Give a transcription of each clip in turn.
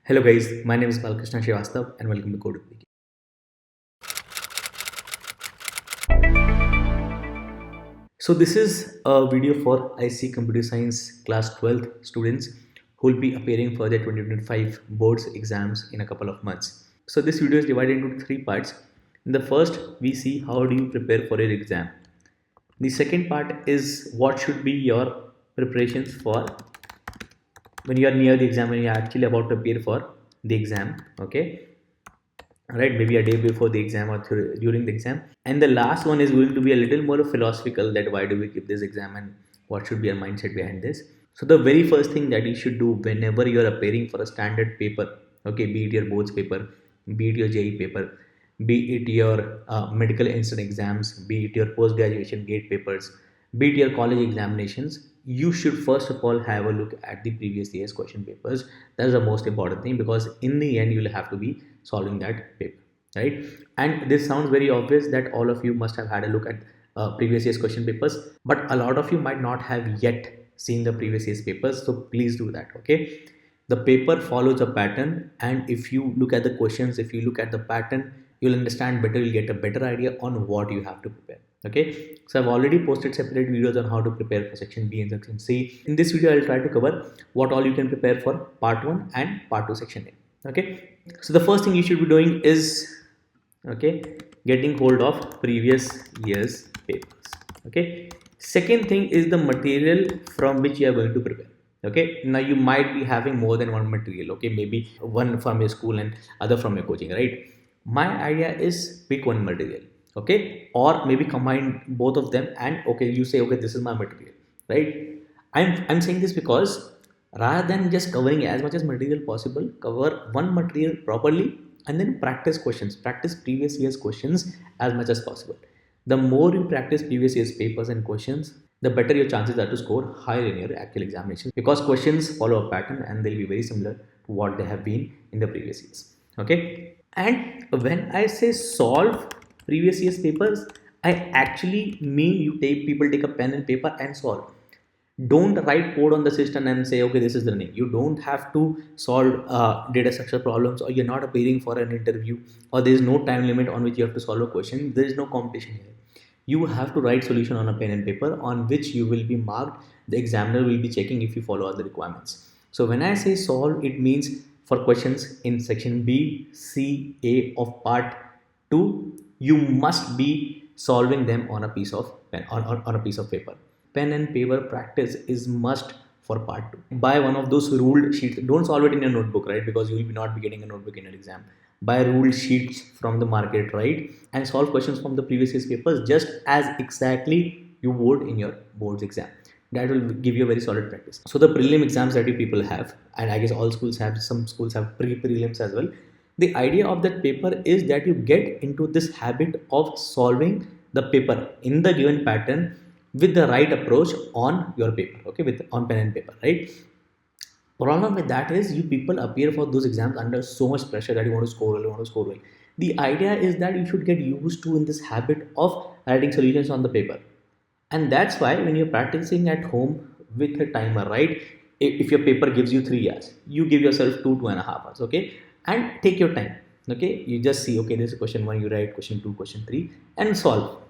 Hello guys, my name is Balkrishna Srivastav and welcome to CodeWithBK. So this is a video for ISC Computer Science Class 12th students who will be appearing for their 2025 boards exams in a couple of months. So this video is divided into three parts. In the first, we see how do you prepare for your exam. The second part is what should be your preparations for when you are near the exam, when you are actually about to appear for the exam. Okay, right, maybe a day before the exam or during the exam. And the last one is going to be a little more philosophical, that why do we give this exam and what should be our mindset behind this. So the very first thing that you should do whenever you're appearing for a standard paper, okay, be it your boards paper, be it your JE paper, be it your medical instant exams, be it your post graduation gate papers, be it your college examinations, you should first of all have a look at the previous year's question papers. That's the most important thing, because in the end you'll have to be solving that paper, right? And this sounds very obvious that all of you must have had a look at previous year's question papers, but a lot of you might not have yet seen the previous year's papers, so please do that. Okay, the paper follows a pattern, and if you look at the questions, if you look at the pattern, you'll understand better, you'll get a better idea on what you have to prepare. Okay, so I've already posted separate videos on how to prepare for section B and section C. In this video I'll try to cover what all you can prepare for part 1 and part 2 section A. Okay, so the first thing you should be doing is, okay, getting hold of previous year's papers. Okay, second thing is the material from which you are going to prepare. Okay, now you might be having more than one material. Okay, maybe one from your school and other from your coaching, right? My idea is pick one material, okay, or maybe combine both of them, and okay, you say, okay, this is my material, right? I'm saying this because rather than just covering as much as material possible, cover one material properly and then practice questions, practice previous year's questions as much as possible. The more you practice previous year's papers and questions, the better your chances are to score higher in your actual examinations, because questions follow a pattern and they'll be very similar to what they have been in the previous years. Okay, and when I say solve previous year's papers, I actually mean you people take a pen and paper and solve. Don't write code on the system and say, okay, this is the running. You don't have to solve data structure problems, or you're not appearing for an interview, or there is no time limit on which you have to solve a question. There is no competition here. You have to write solution on a pen and paper on which you will be marked. The examiner will be checking if you follow all the requirements. So when I say solve, it means for questions in section B, C, A of part 2, you must be solving them on a piece of pen, on a piece of paper. Pen and paper practice is must for part 2. Buy one of those ruled sheets. Don't solve it in your notebook, right? Because you will not be getting a notebook in your exam. Buy ruled sheets from the market, right? And solve questions from the previous year's papers just as exactly you would in your boards exam. That will give you a very solid practice. So the prelim exams that you people have, and I guess all schools have, some schools have pre-prelims as well. The idea of that paper is that you get into this habit of solving the paper in the given pattern with the right approach on your paper, okay, with on pen and paper, right? Problem with that is you people appear for those exams under so much pressure that you want to score well, you want to score well. The idea is that you should get used to in this habit of writing solutions on the paper, and that's why when you're practicing at home with a timer, right? If your paper gives you 3 hours, you give yourself 2.5 hours, okay, and take your time. Okay, you just see, okay, this is question 1, you write question 2, question 3, and solve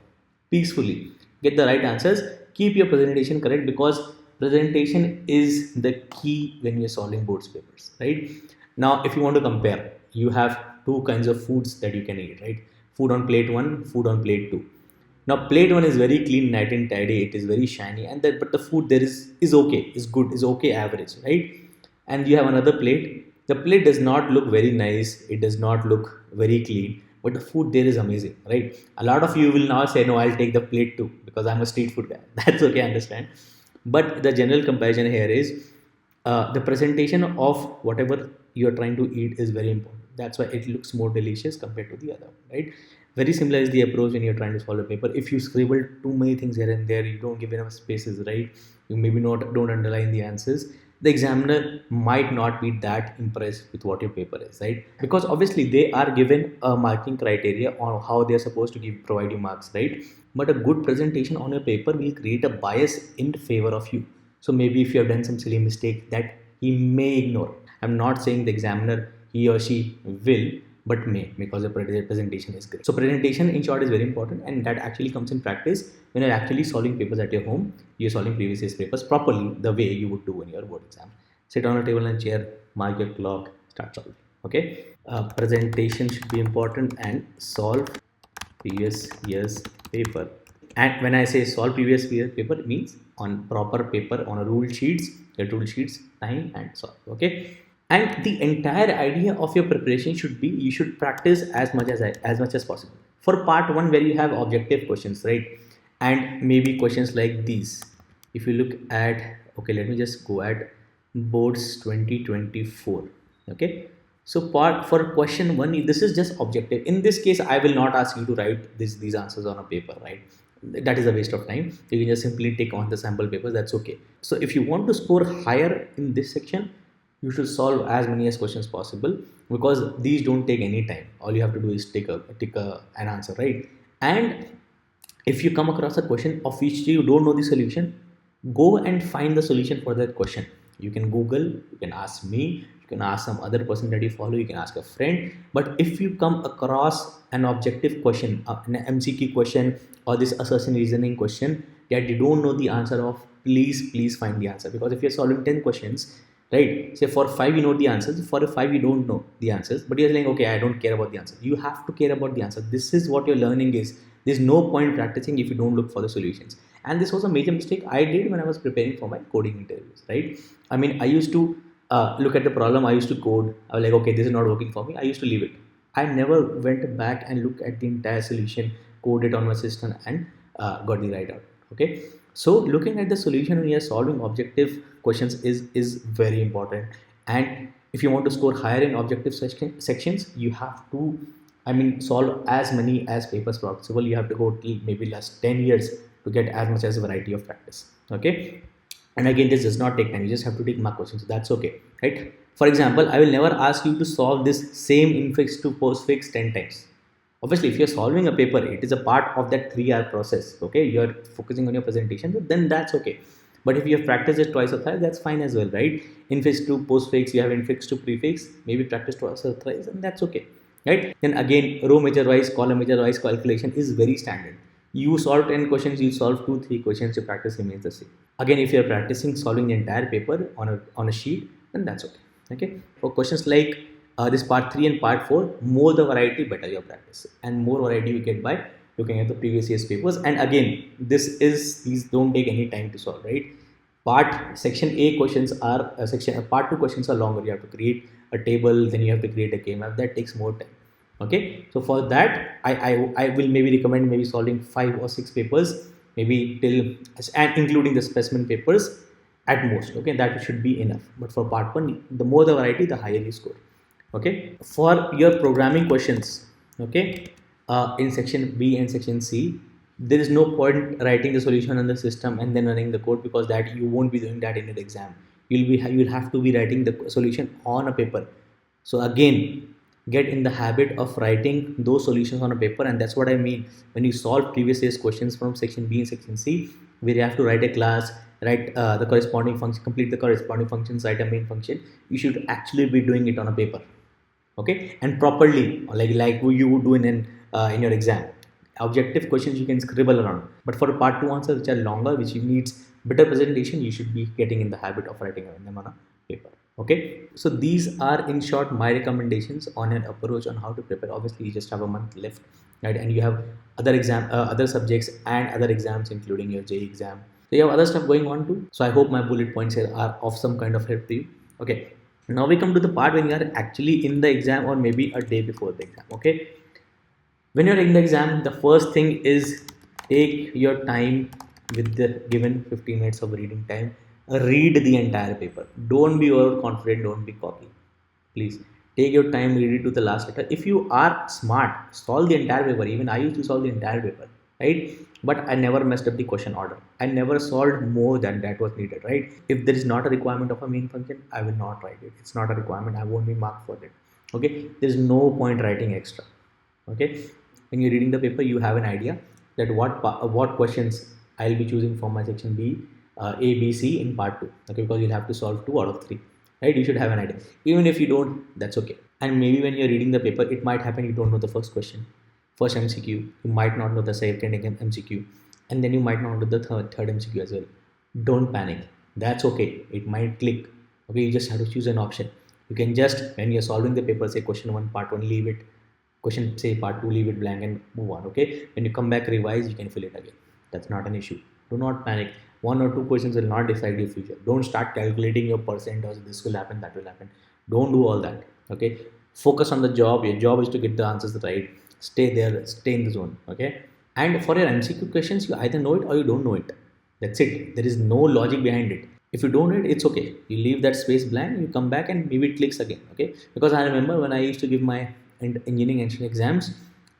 peacefully. Get the right answers. Keep your presentation correct, because presentation is the key when you're solving boards papers, right? Now if you want to compare, you have two kinds of foods that you can eat, right? Food on plate 1, food on plate 2. Now plate 1 is very clean, nice and tidy, it is very shiny, and that, but the food there is okay, is good, is okay, average, right? And you have another plate. The plate does not look very nice, it does not look very clean, but the food there is amazing, right? A lot of you will now say, no, I'll take the plate too because I'm a street food guy. That's okay, I understand. But the general comparison here is the presentation of whatever you're trying to eat is very important. That's why it looks more delicious compared to the other, right? Very similar is the approach when you're trying to solve a paper. If you scribble too many things here and there, you don't give enough spaces, right? You maybe don't underline the answers, the examiner might not be that impressed with what your paper is, right? Because obviously they are given a marking criteria on how they are supposed to provide you marks, right? But a good presentation on your paper will create a bias in favor of you. So maybe if you have done some silly mistake that he may ignore. I'm not saying the examiner, he or she will, but may, because the presentation is great. So presentation in short is very important, and that actually comes in practice when you're actually solving papers at your home. You're solving previous year's papers properly the way you would do in your board exam. Sit on a table and chair, mark your clock, start solving. Okay, presentation should be important, and solve previous year's paper. And when I say solve previous year's paper, it means on proper paper, on a rule sheets, your rule sheets, time and solve. Okay, and the entire idea of your preparation should be, you should practice as much as possible. For part one, where you have objective questions, right, and maybe questions like these. If you look at, okay, let me just go at boards 2024. Okay, so part for question one, this is just objective. In this case, I will not ask you to write these answers on a paper, right? That is a waste of time. You can just simply take on the sample papers. That's okay. So if you want to score higher in this section, you should solve as many as questions possible, because these don't take any time. All you have to do is take an answer, right? And if you come across a question of which you don't know the solution, go and find the solution for that question. You can Google, you can ask me, you can ask some other person that you follow, you can ask a friend. But if you come across an objective question, an MCQ question, or this assertion reasoning question that you don't know the answer of, please find the answer. Because if you're solving 10 questions, right, say for 5 you know the answers, for 5 you don't know the answers, but you're saying, okay, I don't care about the answer. You have to care about the answer. This is what your learning is. There's no point practicing if you don't look for the solutions. And this was a major mistake I did when I was preparing for my coding interviews, right? I mean, I used to look at the problem, I used to code, I was like, okay, this is not working for me, I used to leave it. I never went back and looked at the entire solution, code it on my system, and got the right out. Okay, so looking at the solution when you are solving objective questions is very important. And if you want to score higher in objective sections, you have to, I mean, solve as many as papers possible. You have to go till maybe last 10 years to get as much as a variety of practice. Okay, and again, this does not take time. You just have to take mark questions. So that's okay, right? For example, I will never ask you to solve this same infix to postfix 10 times. Obviously, if you're solving a paper, it is a part of that 3-hour process. Okay, you're focusing on your presentation, then that's okay. But if you have practiced it twice or thrice, that's fine as well, right? Infix to postfix, you have infix to prefix, maybe practice twice or thrice, and that's okay, right? Then again, row measure wise, column measure wise calculation is very standard. You solve 10 questions, you solve 2-3 questions, your practice remains the same. Again, if you're practicing solving the entire paper on a sheet, then that's okay. Okay, for questions like this part 3 and part 4, more the variety, better your practice, and more variety you get by looking at the previous year's papers. And again, these don't take any time to solve, right? Section A questions are part 2 questions are longer. You have to create a table, then you have to create a K-map. That takes more time. Okay, so for that, I will maybe recommend maybe solving 5 or 6 papers, maybe till, and including the specimen papers at most. Okay, that should be enough. But for part 1, the more the variety, the higher you score. Okay, for your programming questions, okay, in section B and section C, there is no point writing the solution on the system and then running the code, because that you won't be doing that in an exam. You'll have to be writing the solution on a paper. So again, get in the habit of writing those solutions on a paper. And that's what I mean when you solve previous year's questions from section B and section C, where you have to write a class, write the corresponding function, complete the corresponding functions, write a main function. You should actually be doing it on a paper, okay, and properly, like you would do in your exam. Objective questions you can scribble around, but for part 2 answers which are longer, which needs better presentation, you should be getting in the habit of writing them on a paper. Okay, so these are in short my recommendations on an approach on how to prepare. Obviously, you just have a month left, right, and you have other subjects and other exams, including your JEE exam. So you have other stuff going on too. So I hope my bullet points here are of some kind of help to you. Okay, now we come to the part when you are actually in the exam, or maybe a day before the exam. Okay, when you're in the exam, the first thing is take your time with the given 15 minutes of reading time. Read the entire paper. Don't be overconfident, don't be cocky. Please take your time, read it to the last letter. If you are smart, solve the entire paper. Even I used to solve the entire paper, right? But I never messed up the question order. I never solved more than that was needed, right? If there is not a requirement of a main function, I will not write it. It's not a requirement, I won't be marked for it. Okay, there's no point writing extra. Okay, when you're reading the paper, you have an idea that what questions I'll be choosing from my section B, A, B, C in part 2. Okay, because you'll have to solve 2 out of 3. right? You should have an idea. Even if you don't, that's okay. And maybe when you're reading the paper, it might happen you don't know the first question, first MCQ. You might not know the second MCQ, and then you might not know the third MCQ as well. Don't panic. That's okay. It might click. Okay, you just have to choose an option. You can just, when you're solving the paper, say question one, part one, leave it. Question, say part two, leave it blank and move on. Okay. When you come back, revise, you can fill it again. That's not an issue. Do not panic. One or two questions will not decide your future. Don't start calculating your percent or this will happen, that will happen. Don't do all that. Okay. Focus on the job. Your job is to get the answers right. Stay there. Stay in the zone. Okay. And for your MCQ questions, you either know it or you don't know it. That's it. There is no logic behind it. If you don't know it, it's okay. You leave that space blank. You come back and maybe it clicks again. Okay. Because I remember when I used to give my engineering engineering exams,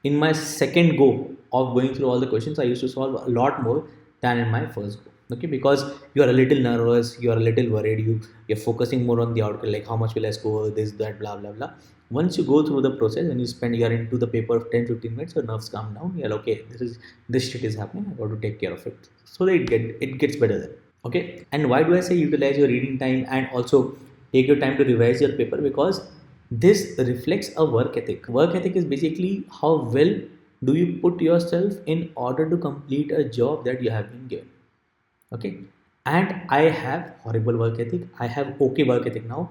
in my second go of going through all the questions, I used to solve a lot more than in my first go. Okay, because you are a little nervous, you are a little worried, you're focusing more on the outcome, like how much will I score, this, that, blah, blah, blah. Once you go through the process and you're into the paper of 10-15 minutes, your nerves calm down. You're like, okay, this shit is happening. I got to take care of it. So that it gets better then. Okay. And why do I say utilize your reading time and also take your time to revise your paper? Because this reflects a work ethic. Work ethic is basically how well do you put yourself in order to complete a job that you have been given. Okay. And I have horrible work ethic. I have okay work ethic now.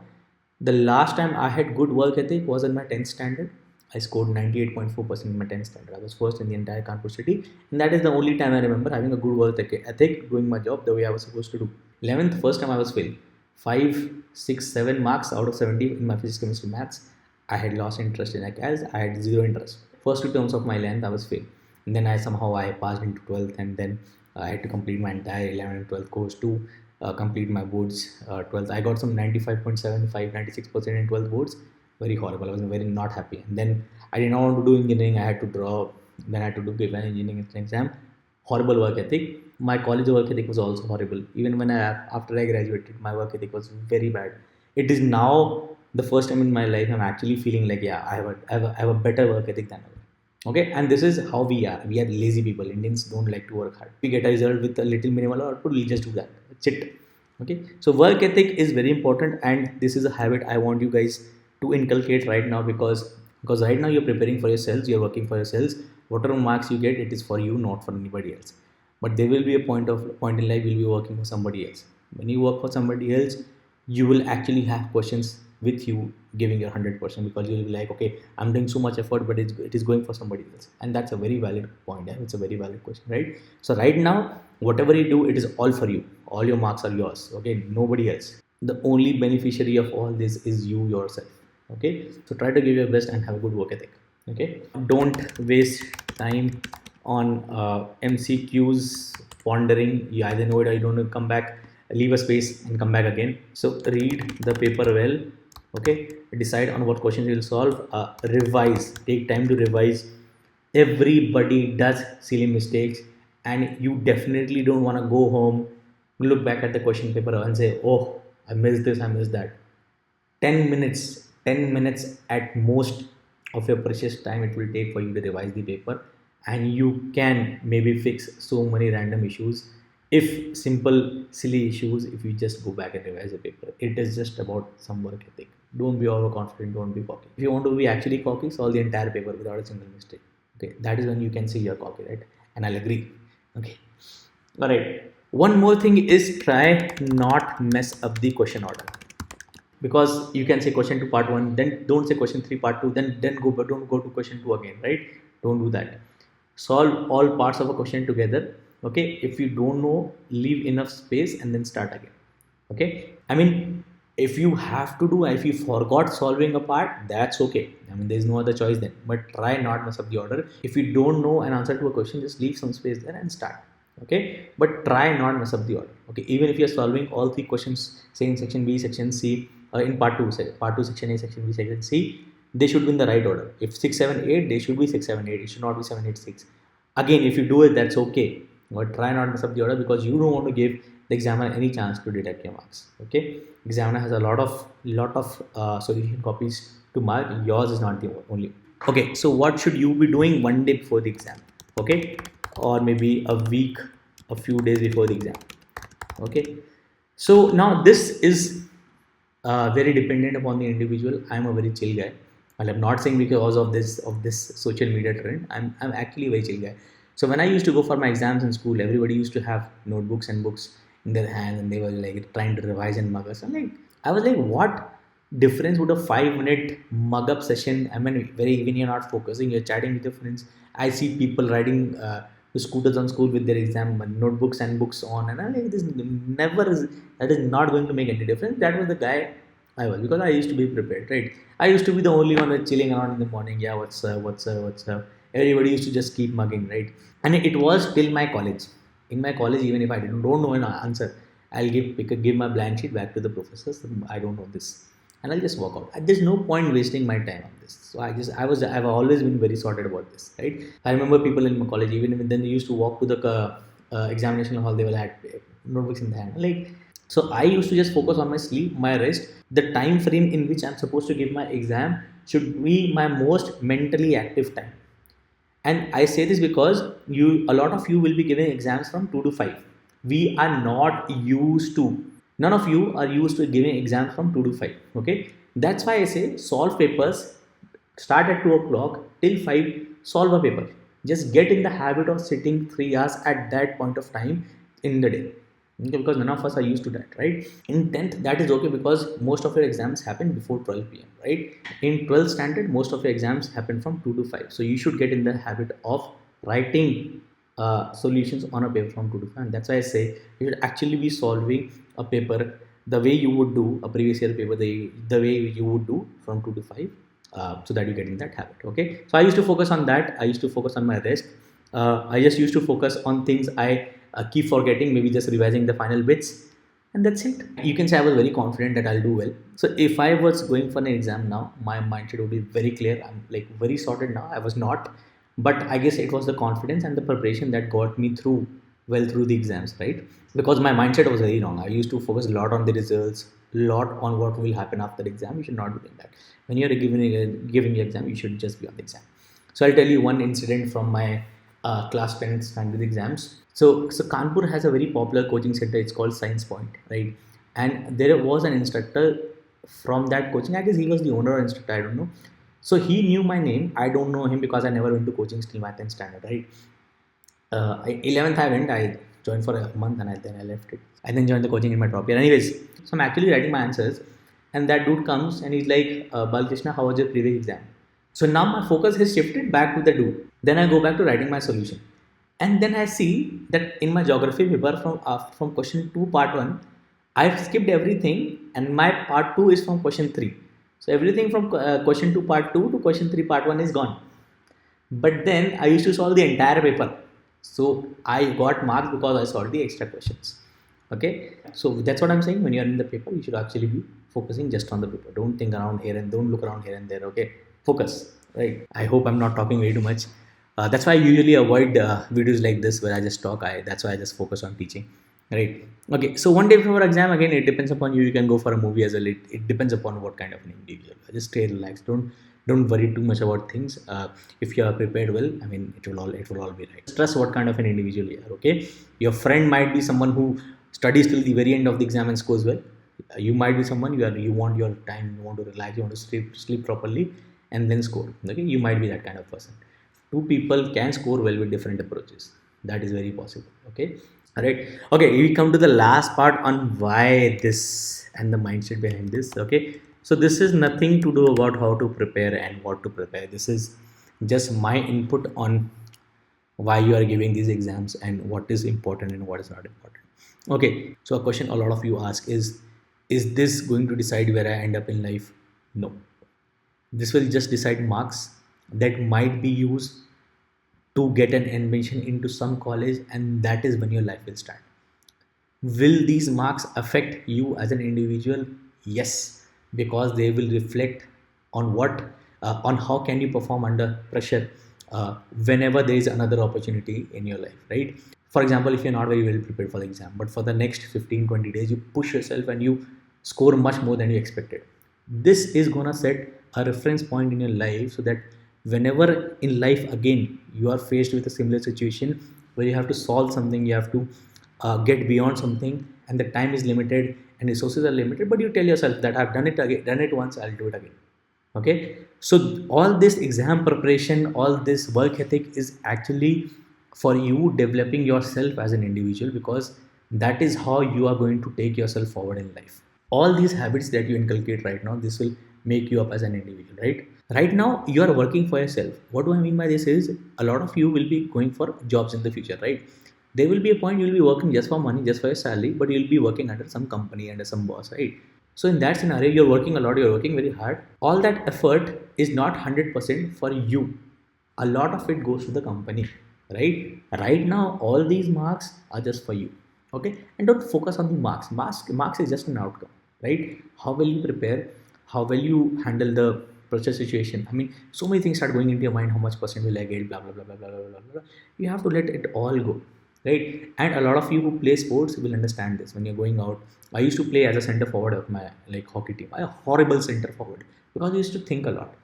The last time I had good work ethic was in my 10th standard. I scored 98.4% in my 10th standard. I was first in the entire Kanpur city. And that is the only time I remember having a good work ethic, doing my job the way I was supposed to do. 11th, first time I was failed. 5, 6, 7 marks out of 70 in my physics, chemistry, maths. I had lost interest in ACAS. I had zero interest. First two terms of my 11th, I was failed. And then I passed into 12th, and then I had to complete my entire 11th and 12th course to complete my boards. 12th, I got some 95.75, 96% in 12th boards. Very horrible. I was very not happy. And then I did not want to do engineering. I had to drop. Then I had to give an engineering exam. Horrible work ethic. My college work ethic was also horrible. Even after I graduated, my work ethic was very bad. It is now the first time in my life I'm actually feeling like, yeah, I have a better work ethic than ever. Okay, and this is how we are. We are lazy people. Indians don't like to work hard. We get a result with a little minimal output, we'll just do that. That's it. Okay, so work ethic is very important, and this is a habit I want you guys to inculcate right now, because right now you're preparing for yourselves, you're working for yourselves. Whatever marks you get, it is for you, not for anybody else. But there will be a point in life you'll be working for somebody else. When you work for somebody else, you will actually have questions with you giving your 100%, because you'll be like, okay, I'm doing so much effort, but it is going for somebody else. And that's a very valid point. Yeah? It's a very valid question, right? So right now, whatever you do, it is all for you. All your marks are yours. Okay, nobody else. The only beneficiary of all this is you yourself. Okay, so try to give your best and have a good work ethic. Okay, don't waste time on MCQs pondering. You either know it or you don't know. Come back, leave a space and come back again. So read the paper well. Okay, decide on what questions you'll solve. Revise. Take time to revise. Everybody does silly mistakes, and you definitely don't want to go home, look back at the question paper and say, oh, I missed this, I missed that. 10 minutes at most of your precious time it will take for you to revise the paper, and you can maybe fix so many random issues, if simple silly issues, if you just go back and revise the paper. It is just about some work ethic. Don't be overconfident, don't be cocky. If you want to be actually cocky, solve the entire paper without a single mistake. Okay, that is when you can say you're cocky, right? And I'll agree. Okay, all right. One more thing is, try not mess up the question order, because you can say question 2 part 1, then don't say question 3 part 2, then don't go to question 2 again, right? Don't do that. Solve all parts of a question together. Okay, if you don't know, leave enough space and then start again. Okay, I mean, if you have to do, if you forgot solving a part, that's okay. I mean, there's no other choice then, but try not mess up the order. If you don't know an answer to a question, just leave some space there and start. Okay, but try not mess up the order. Okay, even if you're solving all 3 questions, say in section B, section C, in part 2, say part 2 section A, section B, section C, they should be in the right order. If 6, 7, 8, they should be 6, 7, 8. It should not be 7, 8, 6. Again, if you do it, that's okay. But try not mess up the order, because you don't want to give the examiner any chance to deduct your marks. Okay, examiner has a lot of solution copies to mark. Yours is not the only. Okay, so what should you be doing one day before the exam? Okay, or maybe a week, a few days before the exam. Okay, so now this is very dependent upon the individual. I'm a very chill guy. Well, I'm not saying because of this social media trend. I'm actually a very chill guy. So when I used to go for my exams in school, everybody used to have notebooks and books in their hand, and they were like trying to revise and mug us. I was like, what difference would a 5 minute mug up session? I mean, very when you're not focusing, you're chatting with your friends. I see people riding scooters on school with their exam notebooks and books on, and I'm like, this never is. That is not going to make any difference. That was the guy I was, because I used to be prepared, right? I used to be the only one that's chilling around in the morning. Yeah, what's up, what's up, what's up? Everybody used to just keep mugging, right? And it was till my college. In my college, even if I don't know an answer, I'll give my blank sheet back to the professors. I don't know this, and I'll just walk out. There's no point wasting my time on this. So I've always been very sorted about this, right? I remember people in my college, even when then they used to walk to the examination hall, they will have notebooks in the hand, like. So I used to just focus on my sleep, my rest. The time frame in which I'm supposed to give my exam should be my most mentally active time. And I say this because a lot of you will be giving exams from 2 to 5. We are not used to, none of you are used to giving exams from 2 to 5. Okay. That's why I say solve papers, start at 2 o'clock till 5, solve a paper. Just get in the habit of sitting 3 hours at that point of time in the day. Okay, because none of us are used to that, right? In 10th, that is okay, because most of your exams happen before 12 p.m., right? In 12th standard, most of your exams happen from 2 to 5. So you should get in the habit of writing solutions on a paper from 2 to 5. And that's why I say you should actually be solving a paper the way you would do a previous year paper, the way you would do from 2 to 5, so that you get in that habit. Okay. So I used to focus on that. I used to focus on my rest. I just used to focus on things I keep forgetting, maybe just revising the final bits, and that's it. You can say I was very confident that I'll do well. So if I was going for an exam now, my mindset would be very clear. I'm like very sorted now. I was not, but I guess it was the confidence and the preparation that got me through the exams, right? Because my mindset was very wrong. I used to focus a lot on the results, a lot on what will happen after the exam. You should not be doing that. When you're giving the exam, you should just be on the exam. So I'll tell you one incident from my class 10th standard exams. So Kanpur has a very popular coaching center. It's called Science Point, right? And there was an instructor from that coaching. I guess he was the owner or instructor. I don't know. So he knew my name. I don't know him because I never went to coaching till my 10th standard, right? 11th I went. I joined for a month and then I left it. I then joined the coaching in my top year. Anyways, so I'm actually writing my answers, and that dude comes and he's like, Balkrishna, how was your previous exam? So now my focus has shifted back to the dude. Then I go back to writing my solution. And then I see that in my geography paper from question 2 part 1, I've skipped everything, and my part 2 is from question 3. So everything from question 2 part 2 to question 3 part 1 is gone. But then I used to solve the entire paper. So I got marks because I solved the extra questions. Okay. So that's what I'm saying. When you're in the paper, you should actually be focusing just on the paper. Don't think around here and don't look around here and there. Okay. Focus. Right. I hope I'm not talking way too much. That's why I usually avoid videos like this where I just talk. That's why I just focus on teaching, right? Okay, so one day before exam, again, it depends upon you. You can go for a movie as well. It depends upon what kind of an individual. Just stay relaxed. Don't worry too much about things. If you are prepared well, I mean, it will all be right. Trust what kind of an individual you are. Okay, your friend might be someone who studies till the very end of the exam and scores well. You might be someone you want your time, you want to relax, you want to sleep properly, and then score. Okay, you might be that kind of person. Two people can score well with different approaches. That is very possible. Okay. All right. Okay. We come to the last part on why this and the mindset behind this. Okay. So this is nothing to do about how to prepare and what to prepare. This is just my input on why you are giving these exams and what is important and what is not important. Okay. So a question a lot of you ask is this going to decide where I end up in life? No. This will just decide marks that might be used to get an admission into some college, and that is when your life will start. Will these marks affect you as an individual? Yes, because they will reflect on on how can you perform under pressure whenever there is another opportunity in your life, right? For example, if you're not very well prepared for the exam, but for the next 15-20 days you push yourself and you score much more than you expected, this is gonna set a reference point in your life, so that whenever in life again you are faced with a similar situation where you have to solve something, you have to get beyond something, and the time is limited and resources are limited, but you tell yourself that I've done it again, done it once, I'll do it again. Okay, so all this exam preparation, all this work ethic is actually for you developing yourself as an individual, because that is how you are going to take yourself forward in life. All these habits that you inculcate right now, this will make you up as an individual, right now you are working for yourself. What do I mean by this is, a lot of you will be going for jobs in the future, right? There will be a point you'll be working just for money, just for your salary, but you'll be working under some company, under some boss, right? So in that scenario, you're working a lot, you're working very hard. All that effort is not 100% for you. A lot of it goes to the company, right? Right now, all these marks are just for you. Okay, and don't focus on the marks is just an outcome, right? How will you prepare, how will you handle the process situation? I mean, so many things start going into your mind. How much percent will I get, blah blah blah blah blah blah blah blah. You have to let it all go, right? And a lot of you who play sports will understand this. When you're going out, I used to play as a center forward of my like hockey team. I a horrible center forward, because I used to think a lot.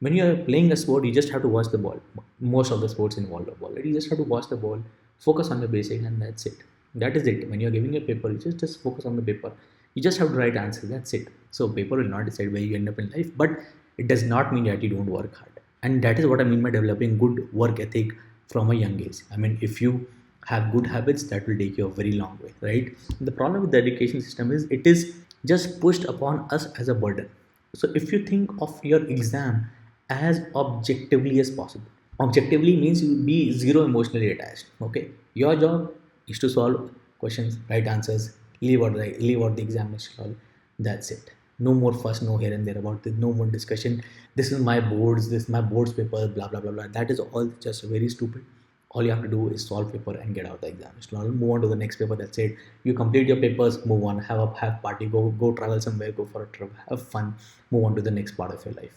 When you are playing a sport, you just have to watch the ball. Most of the sports involve the ball, right? You just have to watch the ball, focus on the basic, and that's it. That is it. When you're giving a paper, you just focus on the paper. You just have to write answers. That's it. So paper will not decide where you end up in life, but it does not mean that you don't work hard. And that is what I mean by developing good work ethic from a young age. I mean, if you have good habits, that will take you a very long way, right? The problem with the education system is it is just pushed upon us as a burden. So if you think of your exam as objectively as possible, objectively means you will be zero emotionally attached. Okay, your job is to solve questions, write answers, leave out the examination hall. That's it. No more fuss, no here and there about it, no more discussion. This is my boards, this is my boards paper, blah blah blah blah. That is all just very stupid. All you have to do is solve paper and get out the examination hall. Move on to the next paper. That's it. You complete your papers, move on, have party, go travel somewhere, go for a trip, have fun, move on to the next part of your life,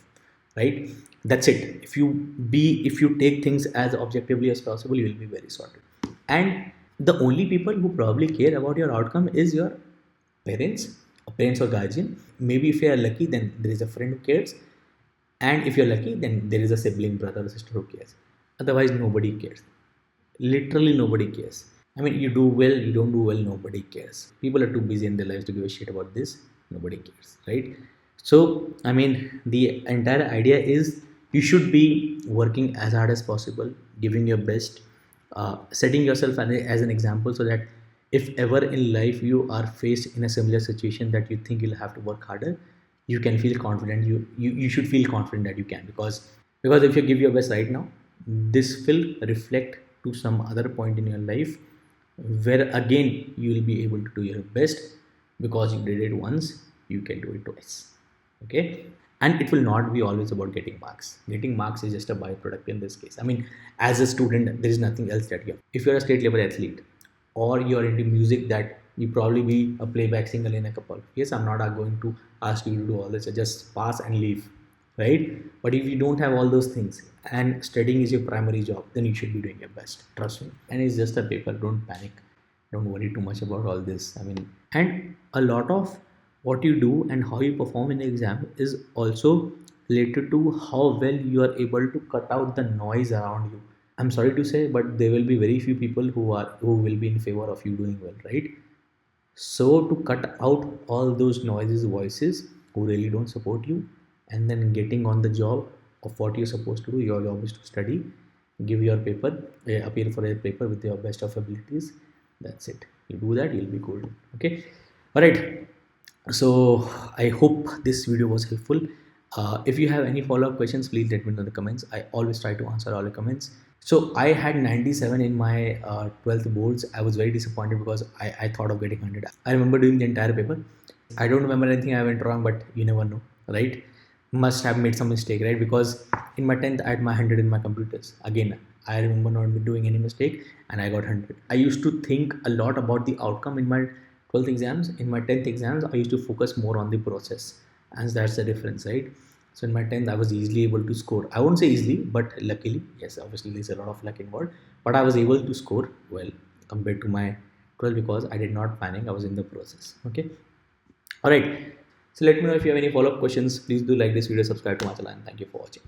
right? That's it. If you take things as objectively as possible, you will be very sorted. And the only people who probably care about your outcome is your parents, parents or guardian. Maybe if you are lucky, then there is a friend who cares, and if you're lucky, then there is a sibling, brother or sister who cares. Otherwise, nobody cares. Literally nobody cares. I mean, you do well, you don't do well, nobody cares. People are too busy in their lives to give a shit about this. Nobody cares, right? So I mean, the entire idea is you should be working as hard as possible, giving your best, setting yourself as an example, so that if ever in life you are faced in a similar situation that you think you'll have to work harder, you can feel confident. You should feel confident that you can, because if you give your best right now, this will reflect to some other point in your life, where again you will be able to do your best, because you did it once, you can do it twice. Okay, and it will not be always about getting marks. Getting marks is just a byproduct in this case. I mean, as a student, there is nothing else that you have. If you're a state level athlete, or you're into music, that you probably be a playback singer in a couple. Yes, I'm not going to ask you to do all this. Just pass and leave, right? But if you don't have all those things and studying is your primary job, then you should be doing your best. Trust me. And it's just a paper. Don't panic. Don't worry too much about all this. I mean, and a lot of what you do and how you perform in the exam is also related to how well you are able to cut out the noise around you. I'm sorry to say, but there will be very few people who will be in favor of you doing well, right? So to cut out all those noises, voices who really don't support you, and then getting on the job of what you're supposed to do. Your job is to study, give your paper, appear for a paper with your best of abilities. That's it. You do that, you'll be golden. Okay. All right. So I hope this video was helpful. If you have any follow-up questions, please let me know in the comments. I always try to answer all the comments. So I had 97 in my 12th boards. I was very disappointed because I thought of getting 100. I remember doing the entire paper. I don't remember anything I went wrong, but you never know, right? Must have made some mistake, right? Because in my 10th, I had my 100 in my computers. Again, I remember not doing any mistake and I got 100. I used to think a lot about the outcome in my 12th exams. In my 10th exams, I used to focus more on the process, and that's the difference, right? So in my 10th, I was easily able to score. I won't say easily, but luckily, yes, obviously there's a lot of luck involved, but I was able to score well compared to my 12 because I did not panic. I was in the process. Okay. All right. So let me know if you have any follow-up questions. Please do like this video, subscribe to my channel, and thank you for watching.